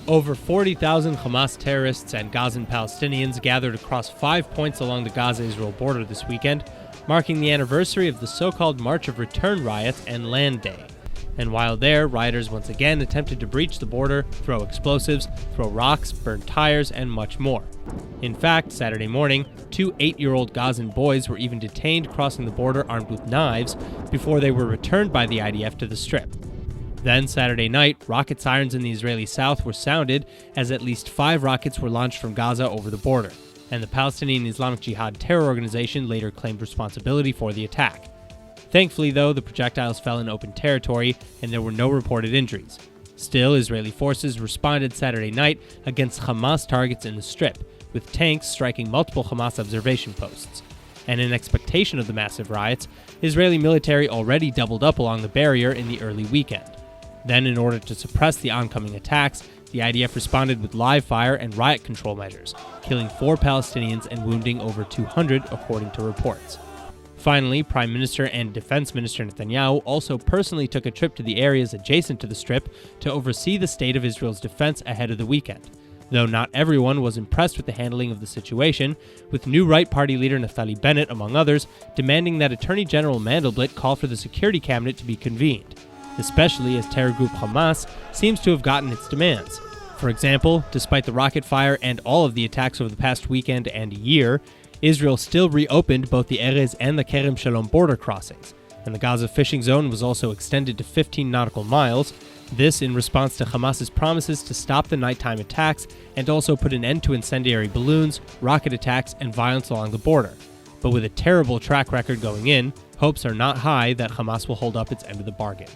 Over 40,000 Hamas terrorists and Gazan Palestinians gathered across 5 points along the Gaza-Israel border this weekend, marking the anniversary of the so-called March of Return riots and Land Day. And while there, rioters once again attempted to breach the border, throw explosives, throw rocks, burn tires, and much more. In fact, Saturday morning, 2 8-year-old Gazan boys were even detained crossing the border armed with knives before they were returned by the IDF to the Strip. Then, Saturday night, rocket sirens in the Israeli south were sounded as at least 5 rockets were launched from Gaza over the border, and the Palestinian Islamic Jihad terror organization later claimed responsibility for the attack. Thankfully, though, the projectiles fell in open territory and there were no reported injuries. Still, Israeli forces responded Saturday night against Hamas targets in the Strip, with tanks striking multiple Hamas observation posts. And in expectation of the massive riots, Israeli military already doubled up along the barrier in the early weekend. Then, in order to suppress the oncoming attacks, the IDF responded with live fire and riot control measures, killing 4 Palestinians and wounding over 200, according to reports. Finally, Prime Minister and Defense Minister Netanyahu also personally took a trip to the areas adjacent to the Strip to oversee the state of Israel's defense ahead of the weekend. Though not everyone was impressed with the handling of the situation, with new Right Party leader Naftali Bennett, among others, demanding that Attorney General Mandelblit call for the Security Cabinet to be convened, especially as terror group Hamas seems to have gotten its demands. For example, despite the rocket fire and all of the attacks over the past weekend and year, Israel still reopened both the Erez and the Kerem Shalom border crossings, and the Gaza fishing zone was also extended to 15 nautical miles, this in response to Hamas's promises to stop the nighttime attacks and also put an end to incendiary balloons, rocket attacks, and violence along the border. But with a terrible track record going in, hopes are not high that Hamas will hold up its end of the bargain.